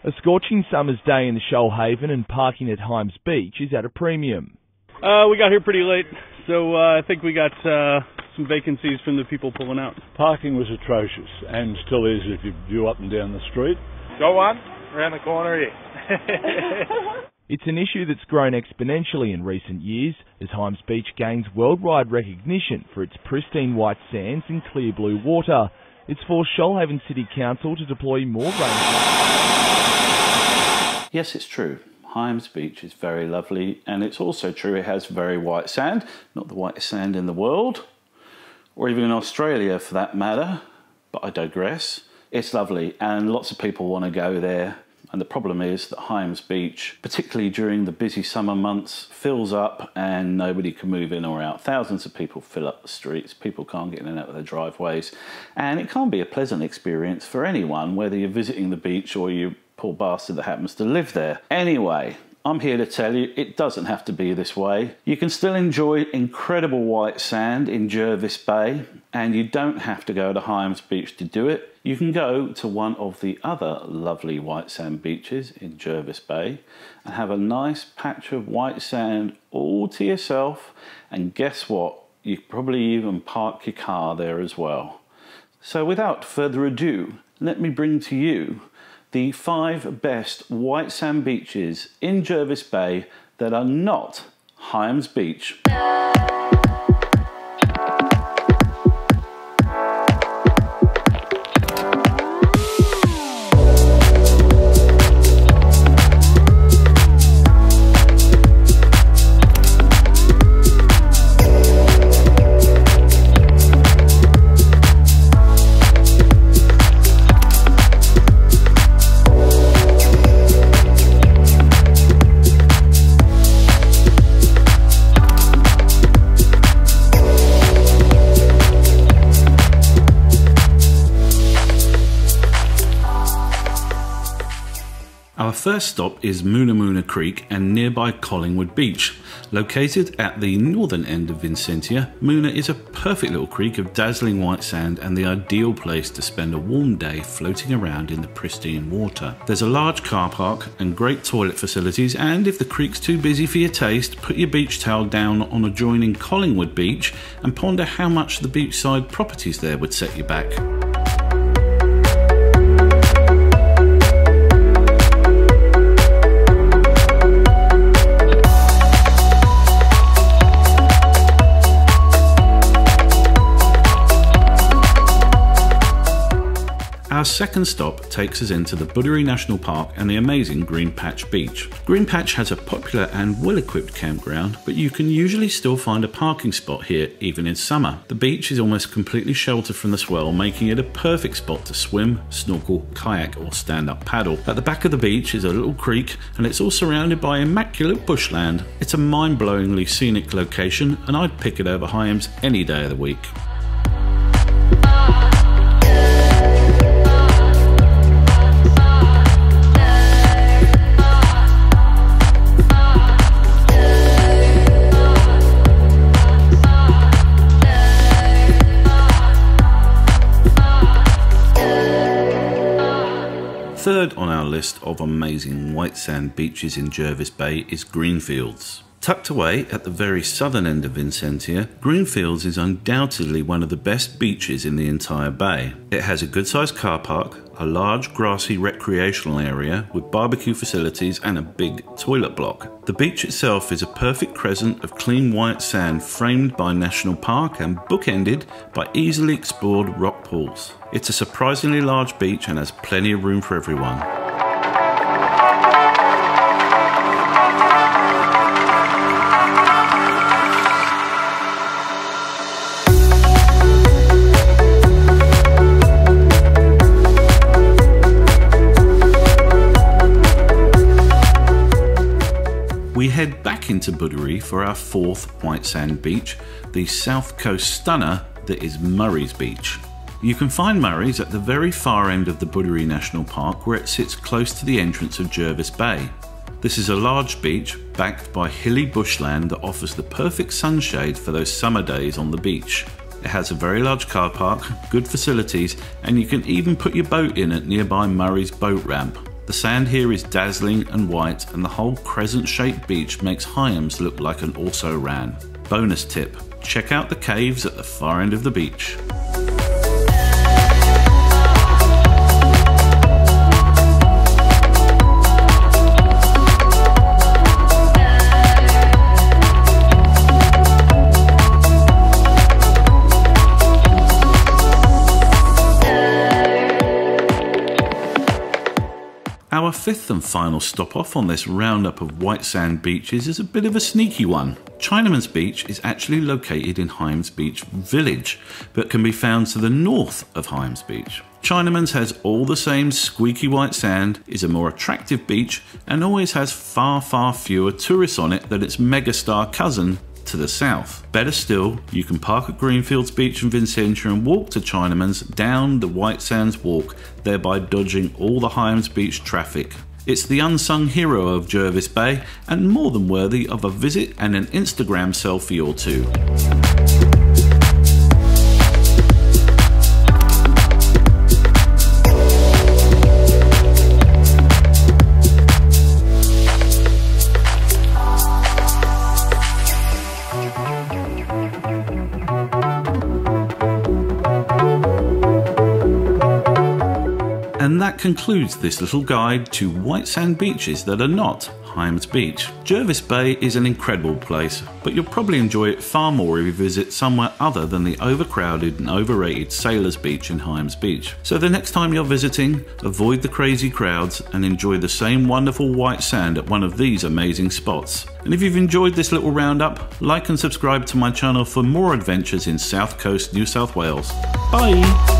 A scorching summer's day in the Shoalhaven and parking at Hyams Beach is at a premium. We got here pretty late, so I think we got some vacancies from the people pulling out. Parking was atrocious, and still is if you view up and down the street. Go on, around the corner here. It's an issue that's grown exponentially in recent years as Hyams Beach gains worldwide recognition for its pristine white sands and clear blue water. It's forced Shoalhaven City Council to deploy more rangers. Yes, it's true. Hyams Beach is very lovely, and it's also true it has very white sand, not the whitest sand in the world, or even in Australia for that matter, but I digress. It's lovely, and lots of people want to go there, and the problem is that Hyams Beach, particularly during the busy summer months, fills up and nobody can move in or out. Thousands of people fill up the streets, people can't get in and out of their driveways, and it can't be a pleasant experience for anyone, whether you're visiting the beach or you poor bastard that happens to live there. Anyway, I'm here to tell you it doesn't have to be this way. You can still enjoy incredible white sand in Jervis Bay, and you don't have to go to Hyams Beach to do it. You can go to one of the other lovely white sand beaches in Jervis Bay and have a nice patch of white sand all to yourself, and guess what? You could probably even park your car there as well. So without further ado, let me bring to you the 5 best white sand beaches in Jervis Bay that are not Hyams Beach. Our first stop is Moona Creek and nearby Collingwood Beach. Located at the northern end of Vincentia, Moona is a perfect little creek of dazzling white sand and the ideal place to spend a warm day floating around in the pristine water. There's a large car park and great toilet facilities, and if the creek's too busy for your taste, put your beach towel down on adjoining Collingwood Beach and ponder how much the beachside properties there would set you back. Our second stop takes us into the BOODEREE National Park and the amazing Green Patch Beach. Green Patch has a popular and well-equipped campground, but you can usually still find a parking spot here even in summer. The beach is almost completely sheltered from the swell, making it a perfect spot to swim, snorkel, kayak or stand-up paddle. At the back of the beach is a little creek, and it's all surrounded by immaculate bushland. It's a mind-blowingly scenic location, and I'd pick it over Hyams any day of the week. Third on our list of amazing white sand beaches in Jervis Bay is Greenfields. Tucked away at the very southern end of Vincentia, Greenfields is undoubtedly one of the best beaches in the entire bay. It has a good-sized car park, a large grassy recreational area with barbecue facilities and a big toilet block. The beach itself is a perfect crescent of clean white sand framed by National Park and bookended by easily explored rock pools. It's a surprisingly large beach and has plenty of room for everyone. We head back into BOODEREE for our 4th white sand beach, the south coast stunner that is Murray's Beach. You can find Murray's at the very far end of the BOODEREE National Park, where it sits close to the entrance of Jervis Bay. This is a large beach backed by hilly bushland that offers the perfect sunshade for those summer days on the beach. It has a very large car park, good facilities, and you can even put your boat in at nearby Murray's boat ramp. The sand here is dazzling and white, and the whole crescent-shaped beach makes Hyams look like an also-ran. Bonus tip, check out the caves at the far end of the beach. Our fifth and final stop off on this roundup of white sand beaches is a bit of a sneaky one. CHINAMANS Beach is actually located in Hyams Beach village, but can be found to the north of Hyams Beach. CHINAMANS has all the same squeaky white sand, is a more attractive beach, and always has far fewer tourists on it than its megastar cousin to the south. Better still, you can park at Greenfields Beach in Vicentia and walk to CHINAMANS down the White Sands Walk, thereby dodging all the Hyams Beach traffic. It's the unsung hero of Jervis Bay and more than worthy of a visit and an Instagram selfie or two. And that concludes this little guide to white sand beaches that are not Hyams Beach. Jervis Bay is an incredible place, but you'll probably enjoy it far more if you visit somewhere other than the overcrowded and overrated Sailors Beach in Hyams Beach. So the next time you're visiting, avoid the crazy crowds and enjoy the same wonderful white sand at one of these amazing spots. And if you've enjoyed this little roundup, like and subscribe to my channel for more adventures in South Coast New South Wales. Bye!